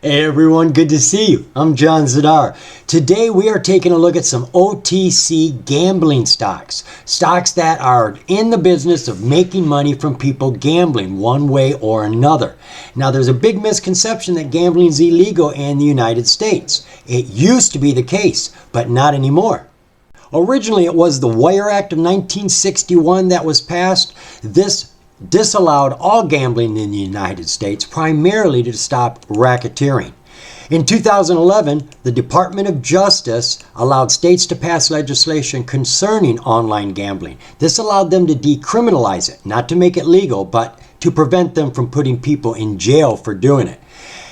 Hey everyone, good to see you. I'm John Zidar. Today we are taking a look at some OTC gambling stocks. Stocks that are in the business of making money from people gambling one way or another. Now there's a big misconception that gambling is illegal in the United States. It used to be the case, but not anymore. Originally it was the Wire Act of 1961 that was passed. This disallowed all gambling in the United States, primarily to stop racketeering. In 2011, the Department of Justice allowed states to pass legislation concerning online gambling. This allowed them to decriminalize it, not to make it legal, but to prevent them from putting people in jail for doing it.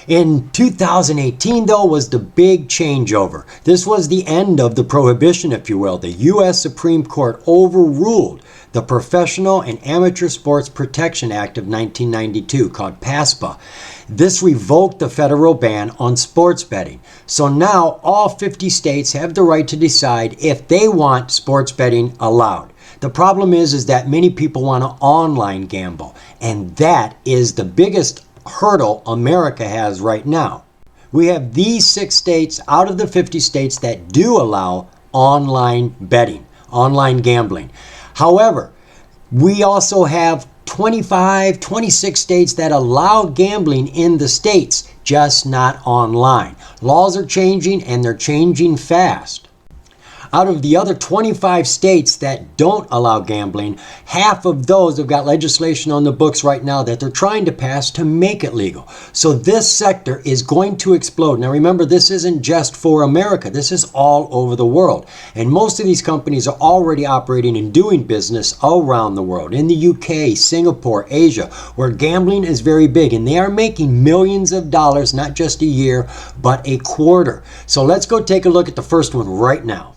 In 2018, though, was the big changeover. This was the end of the prohibition, if you will. The U.S. Supreme Court overruled the Professional and Amateur Sports Protection Act of 1992, called PASPA. This revoked the federal ban on sports betting. So now all 50 states have the right to decide if they want sports betting allowed. The problem is that many people want to online gamble, and that is the biggest hurdle America has right now. We have these 6 states out of the 50 states that do allow online betting, online gambling. However, we also have 26 states that allow gambling in the states, just not online. Laws are changing, and they're changing fast. Out of the other 25 states that don't allow gambling, half of those have got legislation on the books right now that they're trying to pass to make it legal. So this sector is going to explode. Now remember, this isn't just for America. This is all over the world. And most of these companies are already operating and doing business around the world. In the UK, Singapore, Asia, where gambling is very big. And they are making millions of dollars, not just a year, but a quarter. So let's go take a look at the first one right now.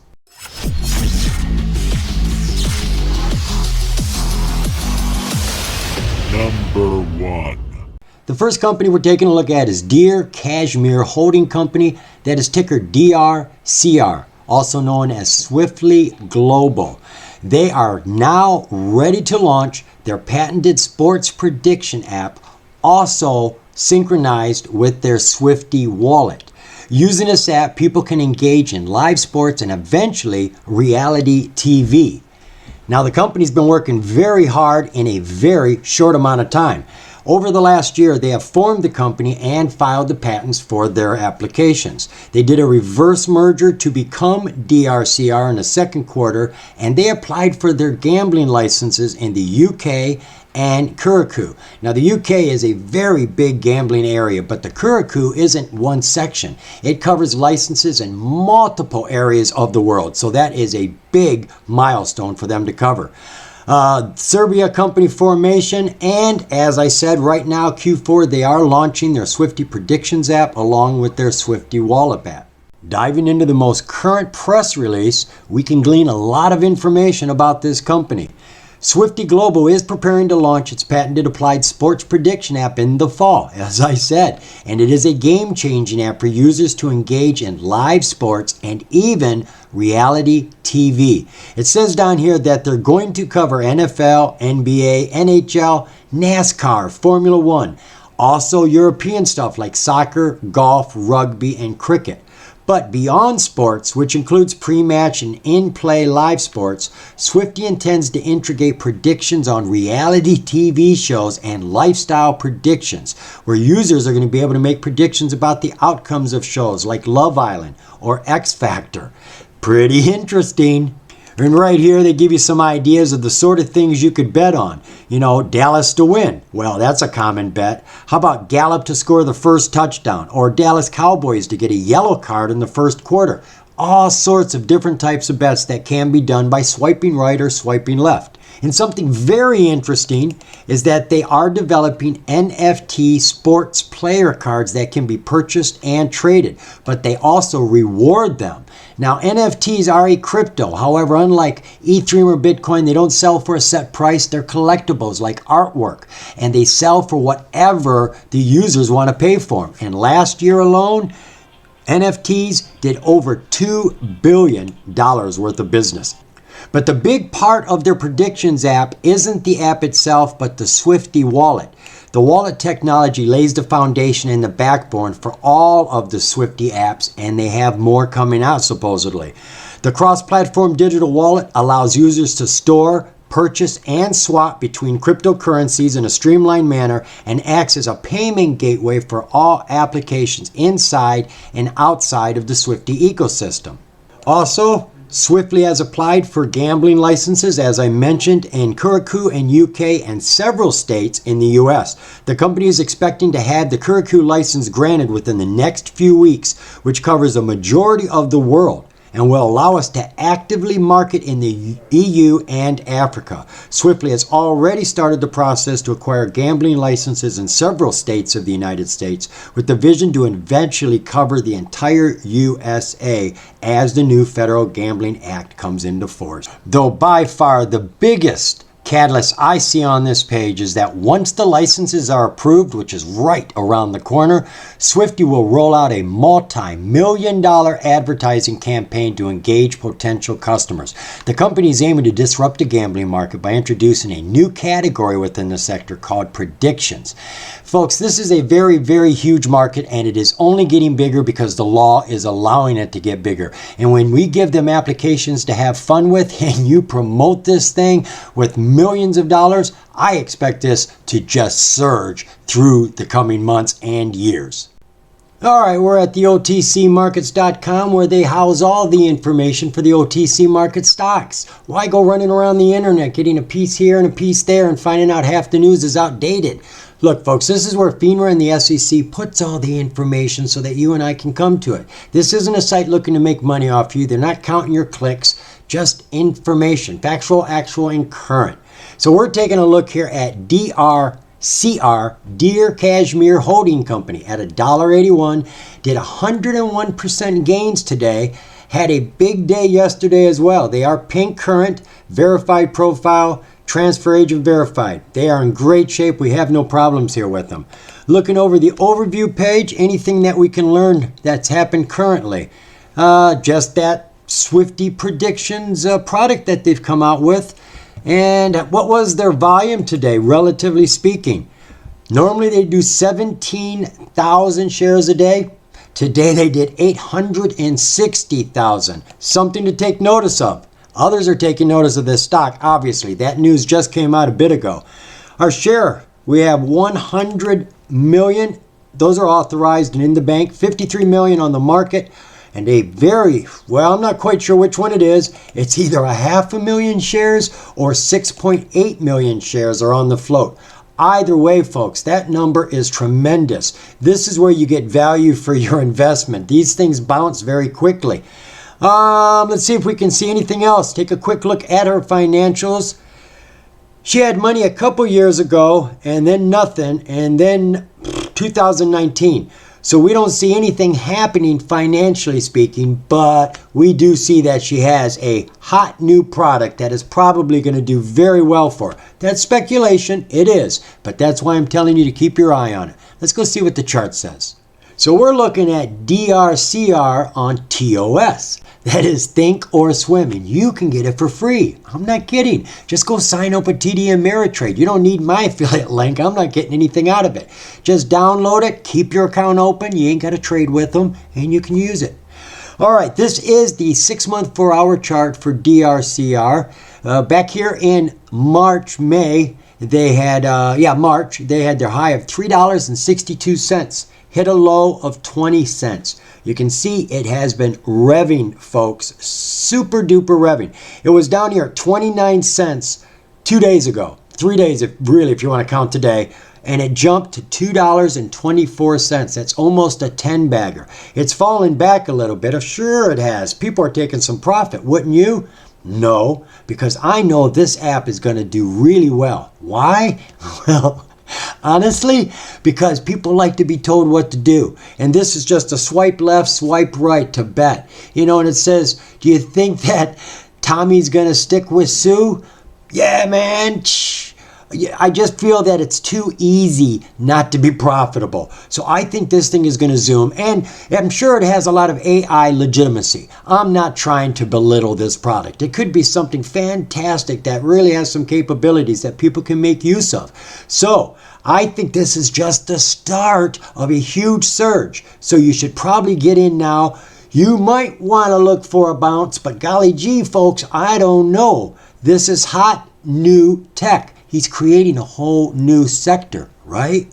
Number 1. The first company we're taking a look at is Deer Cashmere Holding Company, that is ticker DRCR, also known as Swiftly Global. They are now ready to launch their patented sports prediction app, also synchronized with their Swifty wallet. Using this app, people can engage in live sports and eventually reality TV. Now, the company's been working very hard in a very short amount of time. Over the last year, they have formed the company and filed the patents for their applications. They did a reverse merger to become DRCR in the second quarter, and they applied for their gambling licenses in the UK and Curacao. Now, the UK is a very big gambling area, but the Curacao isn't one section. It covers licenses in multiple areas of the world, so that is a big milestone for them to cover. Serbia company formation, and as I said, right now, Q4, they are launching their Swifty Predictions app along with their Swifty Wallet app. Diving into the most current press release, we can glean a lot of information about this company. Swifty Global is preparing to launch its patented applied sports prediction app in the fall, as I said, and it is a game-changing app for users to engage in live sports and even reality TV. It says down here that they're going to cover NFL, NBA, NHL, NASCAR, Formula One, also European stuff like soccer, golf, rugby, and cricket. But beyond sports, which includes pre-match and in-play live sports, Swifty intends to integrate predictions on reality TV shows and lifestyle predictions, where users are going to be able to make predictions about the outcomes of shows like Love Island or X Factor. Pretty interesting. And right here, they give you some ideas of the sort of things you could bet on. You know, Dallas to win. Well, that's a common bet. How about Gallup to score the first touchdown? Or Dallas Cowboys to get a yellow card in the first quarter? All sorts of different types of bets that can be done by swiping right or swiping left. And something very interesting is that they are developing NFT sports player cards that can be purchased and traded, but they also reward them. Now, NFTs are a crypto. However, unlike Ethereum or Bitcoin, they don't sell for a set price. They're collectibles like artwork, and they sell for whatever the users want to pay for them. And last year alone, NFTs did over $2 billion worth of business. But the big part of their predictions app isn't the app itself, but the Swifty wallet. The wallet technology lays the foundation and the backbone for all of the Swifty apps, and they have more coming out supposedly. The cross-platform digital wallet allows users to store, purchase, and swap between cryptocurrencies in a streamlined manner and acts as a payment gateway for all applications inside and outside of the Swifty ecosystem. Also, Swiftly has applied for gambling licenses, as I mentioned, in Curacao and UK and several states in the US. The company is expecting to have the Curacao license granted within the next few weeks, which covers a majority of the world and will allow us to actively market in the EU and Africa. Swiftly has already started the process to acquire gambling licenses in several states of the United States, with the vision to eventually cover the entire USA as the new Federal Gambling Act comes into force. Though by far the biggest catalyst I see on this page is that once the licenses are approved, which is right around the corner, Swifty will roll out a multi-million-dollar advertising campaign to engage potential customers. The company is aiming to disrupt the gambling market by introducing a new category within the sector called predictions. Folks, this is a very, very huge market, and it is only getting bigger because the law is allowing it to get bigger. And when we give them applications to have fun with, and you promote this thing with millions of dollars, I expect this to just surge through the coming months and years. All right, we're at the OTCmarkets.com, where they house all the information for the OTC market stocks. Why go running around the internet getting a piece here and a piece there and finding out half the news is outdated? Look, folks, this is where FINRA and the SEC puts all the information so that you and I can come to it. This isn't a site looking to make money off you. They're not counting your clicks, just information, factual, actual, and current. So we're taking a look here at DRCR, Deer Cashmere Holding Company, at $1.81, did 101% gains today, had a big day yesterday as well. They are pink current, verified profile, transfer agent verified. They are in great shape. We have no problems here with them. Looking over the overview page, anything that we can learn that's happened currently. Just that Swifty predictions product that they've come out with. And what was their volume today, relatively speaking? Normally they do 17,000 shares a day. Today they did 860,000. Something to take notice of. Others are taking notice of this stock, obviously. That news just came out a bit ago. Our share, we have 100 million. Those are authorized and in the bank. 53 million on the market. And a very, well, I'm not quite sure which one it is. It's either 500,000 shares or 6.8 million shares are on the float. Either way, folks, that number is tremendous. This is where you get value for your investment. These things bounce very quickly. Let's see if we can see anything else. Take a quick look at her financials. She had money a couple years ago, and then nothing, and then 2019. So we don't see anything happening financially speaking, but we do see that she has a hot new product that is probably going to do very well for her. That's speculation, it is, but that's why I'm telling you to keep your eye on it. Let's go see what the chart says. So we're looking at DRCR on TOS. That is Think or Swim, and you can get it for free. I'm not kidding. Just go sign up with TD Ameritrade. You don't need my affiliate link. I'm not getting anything out of it. Just download it, keep your account open. You ain't got to trade with them, and you can use it. All right, this is the 6-month 4-hour chart for DRCR. Back here in March, May, they had, March, they had their high of $3.62. Hit a low of 20 cents. You can see it has been revving, folks. Super duper revving. It was down here at 29 cents 2 days ago. 3 days, if you want to count today. And it jumped to $2.24. That's almost a 10-bagger. It's fallen back a little bit. Sure it has. People are taking some profit, wouldn't you? No, because I know this app is going to do really well. Why? Well, honestly, because people like to be told what to do. And this is just a swipe left, swipe right to bet. You know, and it says, do you think that Tommy's going to stick with Sue? Yeah, man. I just feel that it's too easy not to be profitable. So I think this thing is going to zoom, and I'm sure it has a lot of AI legitimacy. I'm not trying to belittle this product. It could be something fantastic that really has some capabilities that people can make use of. So I think this is just the start of a huge surge. So you should probably get in now. You might want to look for a bounce, but golly gee, folks, I don't know. This is hot new tech. He's creating a whole new sector, right?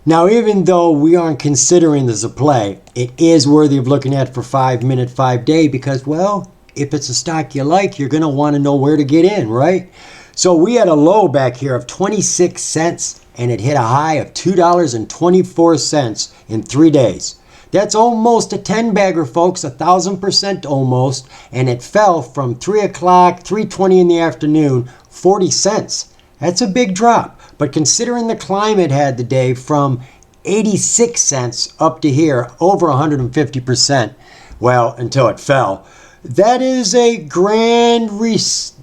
Now, even though we aren't considering this a play, it is worthy of looking at for 5 minute, 5 day, because, well, if it's a stock you like, you're going to want to know where to get in, right? So we had a low back here of 26 cents, and it hit a high of $2.24 in 3 days. That's almost a 10-bagger, folks, 1,000% almost, and it fell from 3 o'clock, 3:20 in the afternoon, 40 cents. That's a big drop, but considering the climb it had today from 86 cents up to here, over 150%, well, until it fell, that is a grand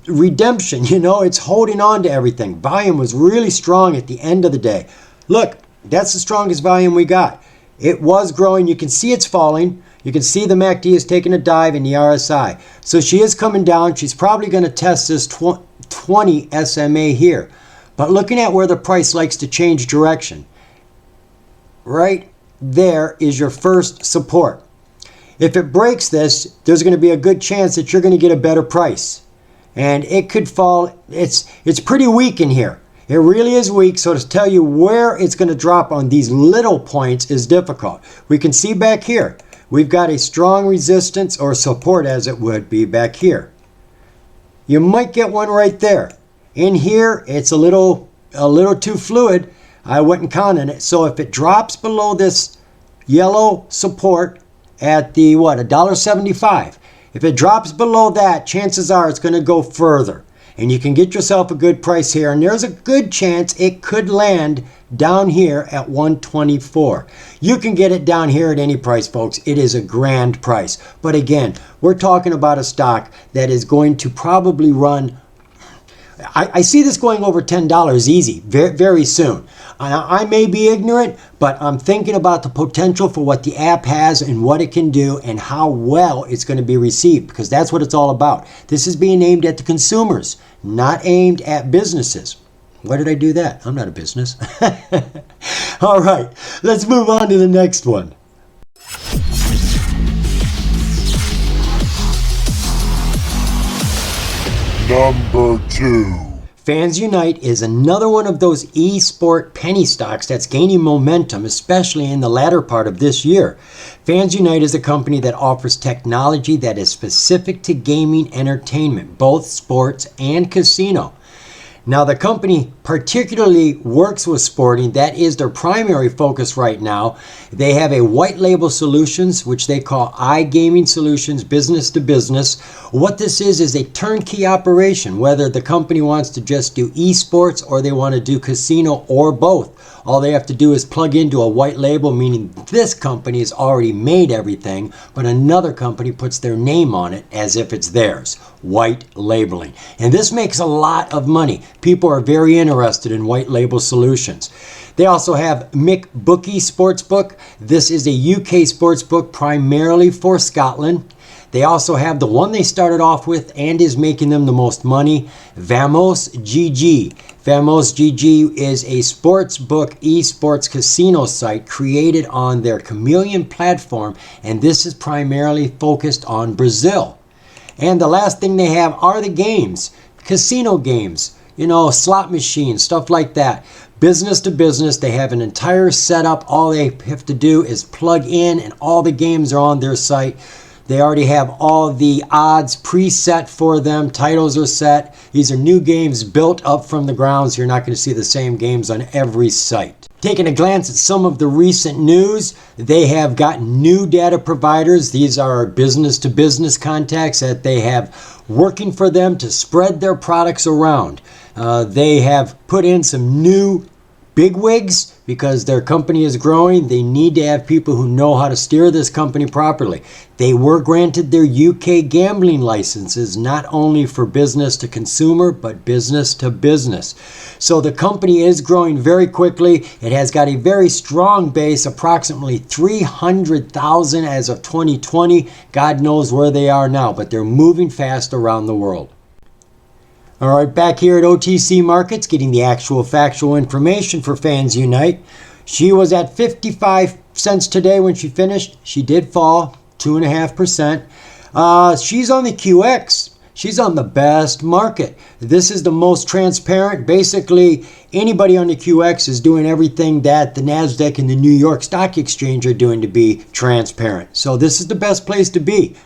redemption. You know, it's holding on to everything. Volume was really strong at the end of the day. Look, that's the strongest volume we got. It was growing. You can see it's falling. You can see the MACD is taking a dive in the RSI. So she is coming down. She's probably going to test this 20 SMA here. But looking at where the price likes to change direction, right there is your first support. If it breaks this, there's going to be a good chance that you're going to get a better price. And it could fall. It's pretty weak in here. It really is weak, so to tell you where it's going to drop on these little points is difficult. We can see back here, we've got a strong resistance or support as it would be back here. You might get one right there. In here, it's a little too fluid. I wouldn't count on it. So if it drops below this yellow support at the, what, $1.75, if it drops below that, chances are it's going to go further. And you can get yourself a good price here, and there's a good chance it could land down here at 124. You can get it down here at any price, folks. It is a grand price. But again, we're talking about a stock that is going to probably run, I see this going over $10 easy very, very soon. I may be ignorant, but I'm thinking about the potential for what the app has and what it can do and how well it's going to be received, because that's what it's all about. This is being aimed at the consumers, not aimed at businesses. Why did I do that? I'm not a business. All right, let's move on to the next one. Number 2. Fans Unite is another one of those e-sport penny stocks that's gaining momentum, especially in the latter part of this year. Fans Unite is a company that offers technology that is specific to gaming entertainment, both sports and casino. Now, the company particularly works with sporting. That is their primary focus right now. They have a white label solutions, which they call iGaming Solutions, business to business. What this is a turnkey operation, whether the company wants to just do esports or they want to do casino or both. All they have to do is plug into a white label, meaning this company has already made everything, but another company puts their name on it as if it's theirs. White labeling. And this makes a lot of money. People are very interested in white label solutions. They also have McBookie Sportsbook. This is a UK sportsbook primarily for Scotland. They also have the one they started off with and is making them the most money, Vamos GG. Vamos GG is a sportsbook esports casino site created on their Chameleon platform, and this is primarily focused on Brazil. And the last thing they have are the games, casino games, you know, slot machines, stuff like that. Business to business, they have an entire setup. All they have to do is plug in and all the games are on their site. They already have all the odds preset for them. Titles are set. These are new games built up from the ground, so you're not going to see the same games on every site. Taking a glance at some of the recent news, they have got new data providers. These are business-to-business contacts that they have working for them to spread their products around. They have put in some new bigwigs, because their company is growing. They need to have people who know how to steer this company properly. They were granted their UK gambling licenses, not only for business to consumer, but business to business. So the company is growing very quickly. It has got a very strong base, approximately 300,000 as of 2020. God knows where they are now, but they're moving fast around the world. All right, back here at OTC Markets, getting the actual factual information for Fans Unite. She was at 55 cents today when she finished. She did fall 2.5%. She's on the QX. She's on the best market. This is the most transparent. Basically, anybody on the QX is doing everything that the NASDAQ and the New York Stock Exchange are doing to be transparent. So this is the best place to be.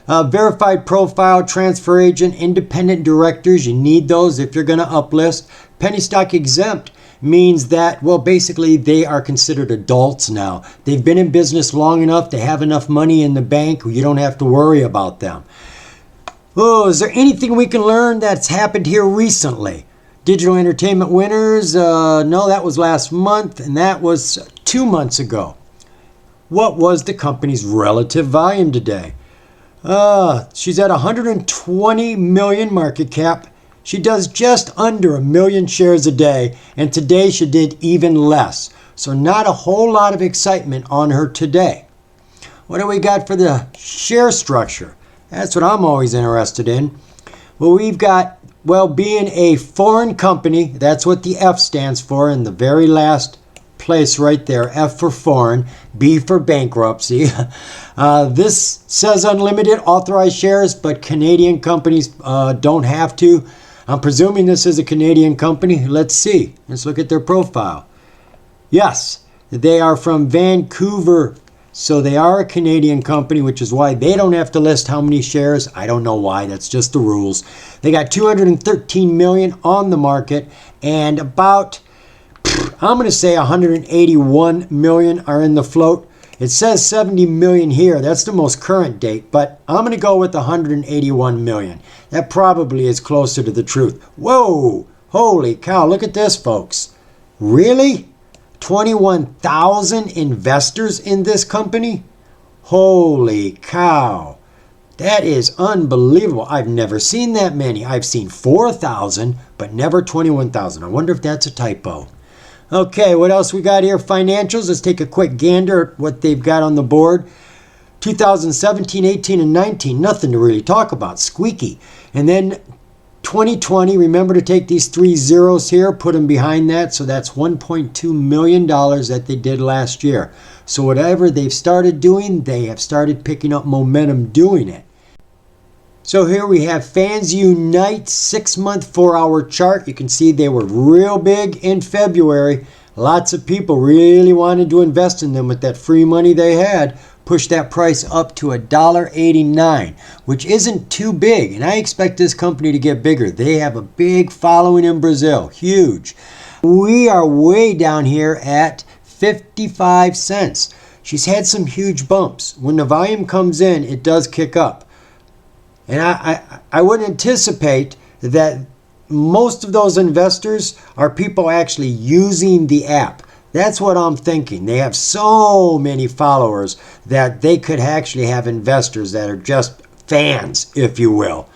Verified profile, transfer agent, independent directors, you need those if you're going to uplist. Penny stock exempt means that, well, basically they are considered adults now. They've been in business long enough to have enough money in the bank. You don't have to worry about them. Oh, is there anything we can learn that's happened here recently? Digital entertainment winners, no, that was last month, and that was 2 months ago. What was the company's relative volume today? She's at 120 million market cap. She does just under 1 million shares a day, and today she did even less. So not a whole lot of excitement on her today. What do we got for the share structure? That's what I'm always interested in. Well, we've got, well, being a foreign company, that's what the F stands for in the very last place right there. F for foreign, B for bankruptcy. This says unlimited authorized shares, but Canadian companies don't have to. I'm presuming this is a Canadian company. Let's see. Let's look at their profile. Yes, they are from Vancouver. So they are a Canadian company, which is why they don't have to list how many shares. I don't know why. That's just the rules. They got 213 million on the market, and about, I'm going to say 181 million are in the float. It says 70 million here. That's the most current date, but I'm going to go with 181 million. That probably is closer to the truth. Whoa! Holy cow, look at this, folks. Really? 21,000 investors in this company? Holy cow. That is unbelievable. I've never seen that many. I've seen 4,000, but never 21,000. I wonder if that's a typo. Okay, what else we got here? Financials. Let's take a quick gander at what they've got on the board. 2017, 18, and 19. Nothing to really talk about. Squeaky. And then 2020, remember to take these 3 zeros here, put them behind that. So that's $1.2 million that they did last year. So whatever they've started doing, they have started picking up momentum doing it. So here we have Fans Unite 6-month 4-hour chart. You can see they were real big in February. Lots of people really wanted to invest in them with that free money they had. Pushed that price up to $1.89, which isn't too big. And I expect this company to get bigger. They have a big following in Brazil. Huge. We are way down here at 55 cents. She's had some huge bumps. When the volume comes in, it does kick up. And I would anticipate that most of those investors are people actually using the app. That's what I'm thinking. They have so many followers that they could actually have investors that are just fans, if you will.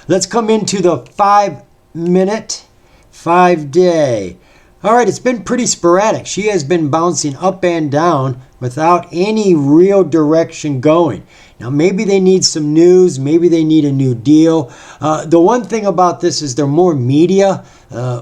Let's come into the 5-minute, 5-day. All right, it's been pretty sporadic. She has been bouncing up and down without any real direction going. Now, maybe they need some news. Maybe they need a new deal. The one thing about this is they're more media.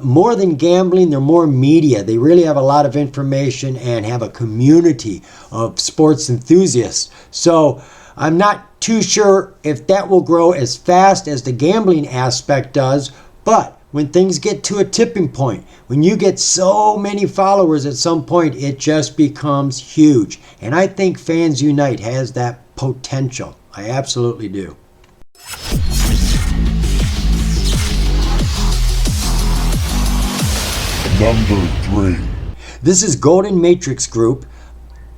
More than gambling, they're more media. They really have a lot of information and have a community of sports enthusiasts. So I'm not too sure if that will grow as fast as the gambling aspect does. But when things get to a tipping point, when you get so many followers at some point, it just becomes huge. And I think Fans Unite has that potential. I absolutely do. Number 3. This is Golden Matrix Group.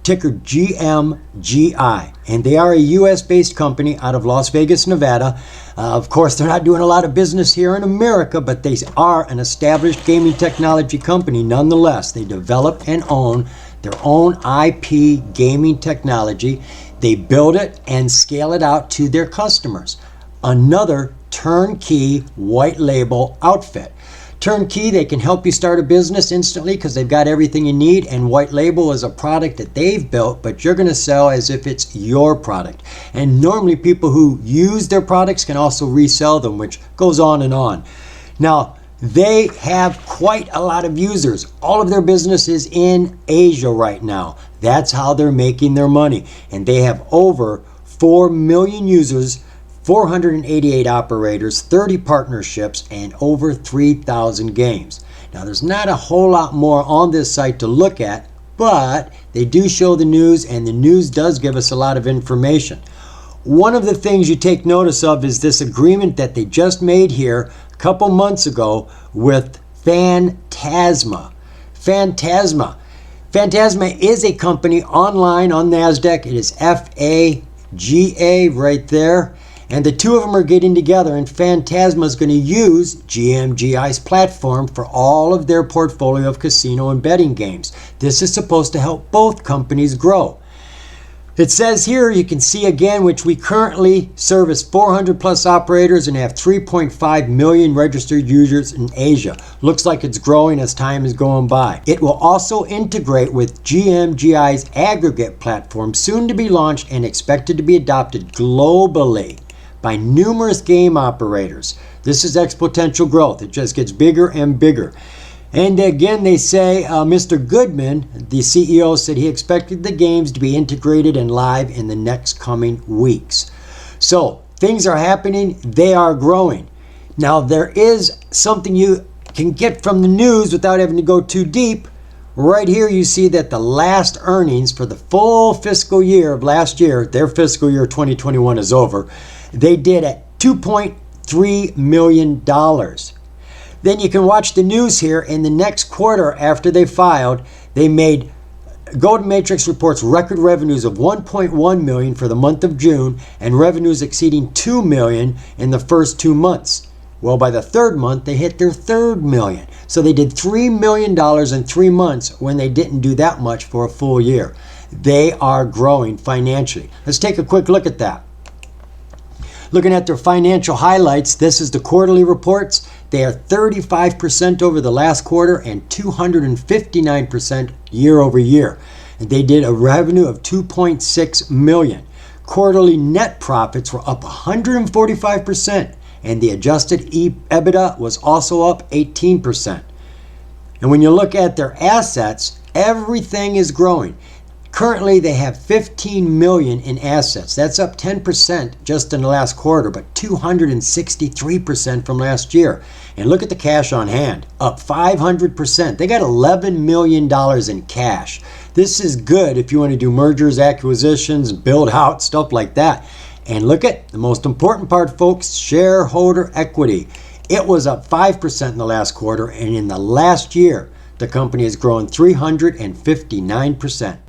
ticker GMGI. And they are a US-based company out of Las Vegas, Nevada. Of course, they're not doing a lot of business here in America, but they are an established gaming technology company nonetheless. They develop and own their own IP gaming technology. They build it and scale it out to their customers. Another turnkey white label outfit. Turnkey, they can help you start a business instantly because they've got everything you need, and white label is a product that they've built, but you're going to sell as if it's your product. And normally people who use their products can also resell them, which goes on and on. Now, they have quite a lot of users. All of their business is in Asia right now. That's how they're making their money. And they have over 4 million users, 488 operators, 30 partnerships, and over 3,000 games. Now, there's not a whole lot more on this site to look at, but they do show the news, and the news does give us a lot of information. One of the things you take notice of is this agreement that they just made here a couple months ago with Phantasma. Phantasma is a company online on NASDAQ. It is FAGA right there. And the two of them are getting together, and Phantasma is going to use GMGI's platform for all of their portfolio of casino and betting games. This is supposed to help both companies grow. It says here, you can see again, which we currently service 400 plus operators and have 3.5 million registered users in Asia. Looks like it's growing as time is going by. It will also integrate with GMGI's aggregate platform, soon to be launched and expected to be adopted globally by numerous game operators. This is exponential growth. It just gets bigger and bigger. And again, they say Mr. Goodman, the CEO, said he expected the games to be integrated and live in the next coming weeks. So things are happening. They are growing. Now, there is something you can get from the news without having to go too deep. Right here, you see that the last earnings for the full fiscal year of last year, their fiscal year 2021 is over, they did at $2.3 million. Then you can watch the news here. In the next quarter after they filed, they made Golden Matrix reports record revenues of $1.1 million for the month of June and revenues exceeding $2 million in the first 2 months. Well, by the third month, they hit their $3 million. So they did $3 million in 3 months when they didn't do that much for a full year. They are growing financially. Let's take a quick look at that. Looking at their financial highlights, this is the quarterly reports. They are 35% over the last quarter and 259% year over year. And they did a revenue of $2.6 million. Quarterly net profits were up 145%, and the adjusted EBITDA was also up 18%. And when you look at their assets, everything is growing. Currently, they have 15 million in assets. That's up 10% just in the last quarter, but 263% from last year. And look at the cash on hand, up 500%. They got $11 million in cash. This is good if you want to do mergers, acquisitions, build out, stuff like that. And look at the most important part, folks, shareholder equity. It was up 5% in the last quarter, and in the last year, the company has grown 359%.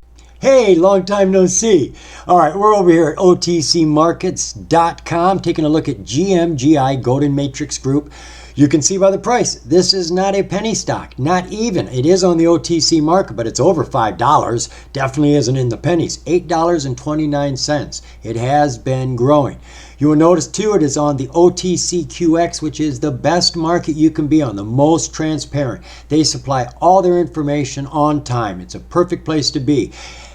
Hey, long time no see. All right, we're over here at OTCmarkets.com taking a look at GMGI, Golden Matrix Group. You can see by the price, this is not a penny stock, not even. It is on the OTC market, but it's over $5. Definitely isn't in the pennies, $8.29. It has been growing. You will notice too, it is on the OTCQX, which is the best market you can be on, the most transparent. They supply all their information on time. It's a perfect place to be.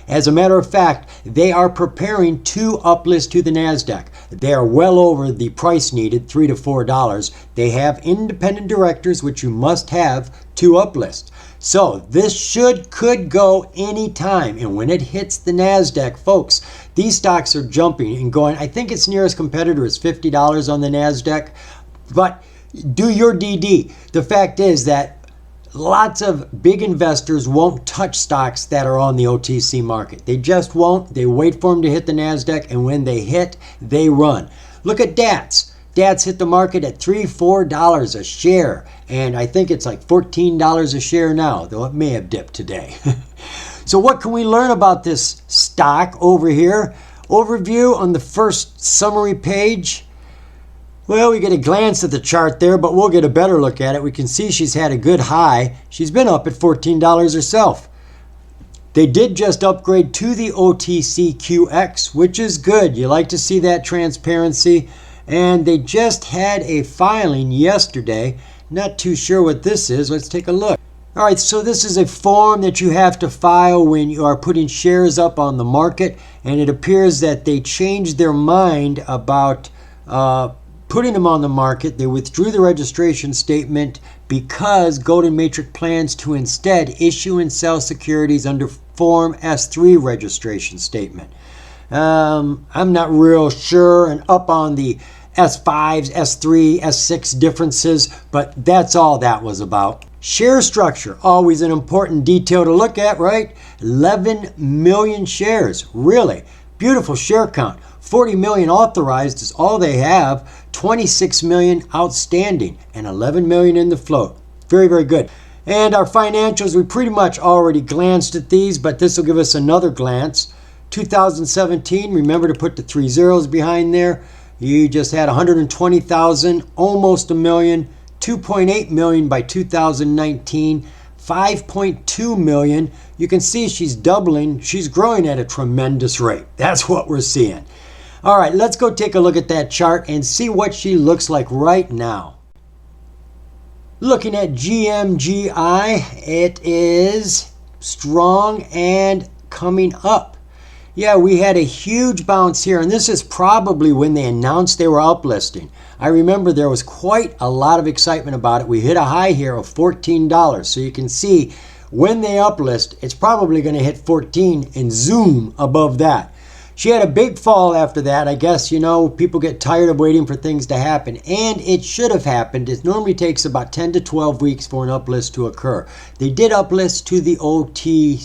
As a matter of fact, they are preparing to uplist to the NASDAQ. They are well over the price needed, $3 to $4. They have independent directors, which you must have to uplist. So this could go anytime. And when it hits the NASDAQ, folks, these stocks are jumping and going. I think its nearest competitor is $50 on the NASDAQ. But do your DD. The fact is that lots of big investors won't touch stocks that are on the OTC market. They just won't. They wait for them to hit the NASDAQ, and when they hit, they run. Look at DATS. DATS hit the market at $3-4 a share, and I think it's like $14 a share now, though it may have dipped today. So what can we learn about this stock over here? Overview on the first summary page. Well, we get a glance at the chart there, but we'll get a better look at it. We can see she's had a good high. She's been up at $14 herself. They did just upgrade to the OTCQX, which is good. You like to see that transparency. And they just had a filing yesterday. Not too sure what this is. Let's take a look. All right, so this is a form that you have to file when you are putting shares up on the market. And it appears that they changed their mind about putting them on the market. They withdrew the registration statement because Golden Matrix plans to instead issue and sell securities under Form S3 registration statement. I'm not real sure and up on the S5s, S3, S6 differences, but that's all that was about. Share structure, always an important detail to look at, right? 11 million shares, really. Beautiful share count. 40 million authorized is all they have, 26 million outstanding, and 11 million in the float. Very, very good. And our financials, we pretty much already glanced at these, but this will give us another glance. 2017, remember to put the 3 zeros behind there. You just had 120,000, almost a million, 2.8 million by 2019, 5.2 million. You can see she's doubling. She's growing at a tremendous rate. That's what we're seeing. All right, let's go take a look at that chart and see what she looks like right now. Looking at GMGI, it is strong and coming up. Yeah, we had a huge bounce here, and this is probably when they announced they were uplisting. I remember there was quite a lot of excitement about it. We hit a high here of $14, so you can see when they uplist, it's probably going to hit 14 and zoom above that. She had a big fall after that. I guess, you know, people get tired of waiting for things to happen, and it should have happened. It normally takes about 10 to 12 weeks for an uplist to occur. They did uplist to the OTCQX,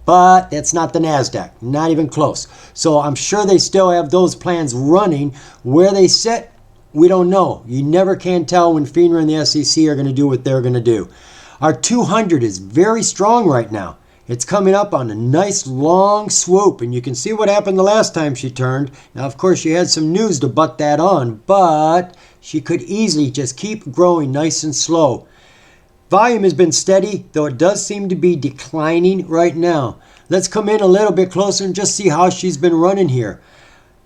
but that's not the NASDAQ, not even close. So I'm sure they still have those plans running. Where they sit, we don't know. You never can tell when FINRA and the SEC are going to do what they're going to do. Our 200 is very strong right now. It's coming up on a nice long swoop, and you can see what happened the last time she turned. Now, of course, she had some news to butt that on, but she could easily just keep growing nice and slow. Volume has been steady, though it does seem to be declining right now. Let's come in a little bit closer and just see how she's been running here.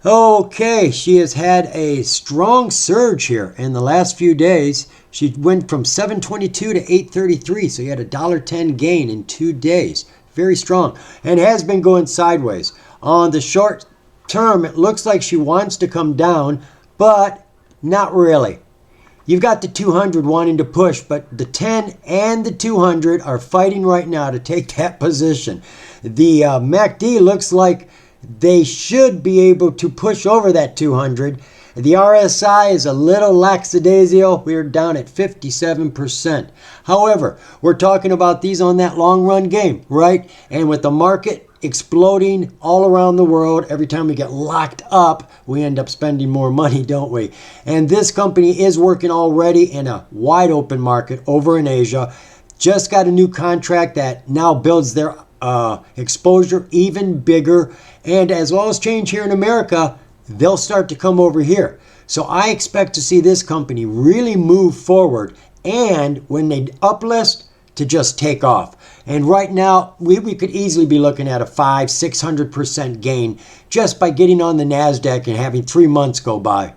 Okay, she has had a strong surge here in the last few days. She went from 722 to 833, so you had a $1.10 gain in 2 days. Very strong, and has been going sideways. On the short term, it looks like she wants to come down, but not really. You've got the 200 wanting to push, but the 10 and the 200 are fighting right now to take that position. The MACD looks like they should be able to push over that 200. The RSI is a little lackadaisical. We're down at 57%. However, we're talking about these on that long run game, right? And with the market exploding all around the world, every time we get locked up, we end up spending more money, don't we? And this company is working already in a wide open market over in Asia. Just got a new contract that now builds their exposure even bigger. And as well as change here in America, they'll start to come over here. So I expect to see this company really move forward, and when they uplist, to just take off. And right now, we could easily be looking at a 500-600% gain just by getting on the NASDAQ and having 3 months go by.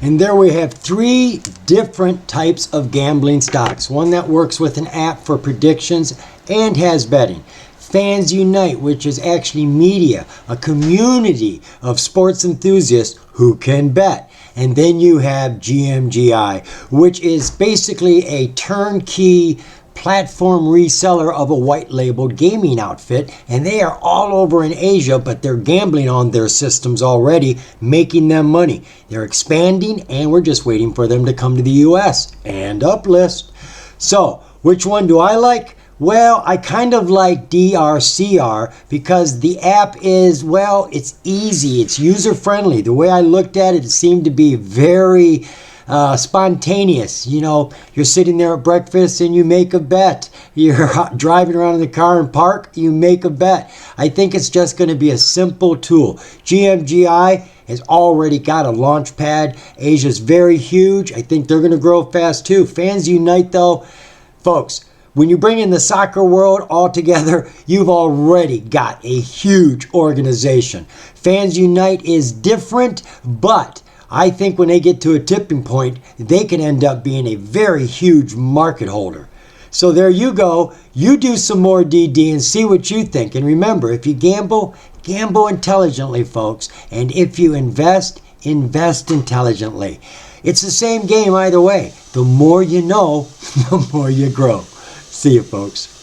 And there we have 3 different types of gambling stocks. One that works with an app for predictions and has betting. Fans Unite, which is actually media, a community of sports enthusiasts who can bet. And then you have GMGI, which is basically a turnkey platform reseller of a white labeled gaming outfit. And they are all over in Asia, but they're gambling on their systems already, making them money. They're expanding, and we're just waiting for them to come to the US and uplist. So, which one do I like? Well, I kind of like DRCR because the app is, well, it's easy. It's user-friendly. The way I looked at it, it seemed to be very spontaneous. You know, you're sitting there at breakfast and you make a bet. You're driving around in the car and park, you make a bet. I think it's just going to be a simple tool. GMGI has already got a launch pad. Asia's very huge. I think they're going to grow fast too. Fans Unite though, folks, when you bring in the soccer world all together, you've already got a huge organization. Fans Unite is different, but I think when they get to a tipping point, they can end up being a very huge market holder. So there you go. You do some more DD and see what you think. And remember, if you gamble, gamble intelligently, folks. And if you invest, invest intelligently. It's the same game either way. The more you know, the more you grow. See you, folks.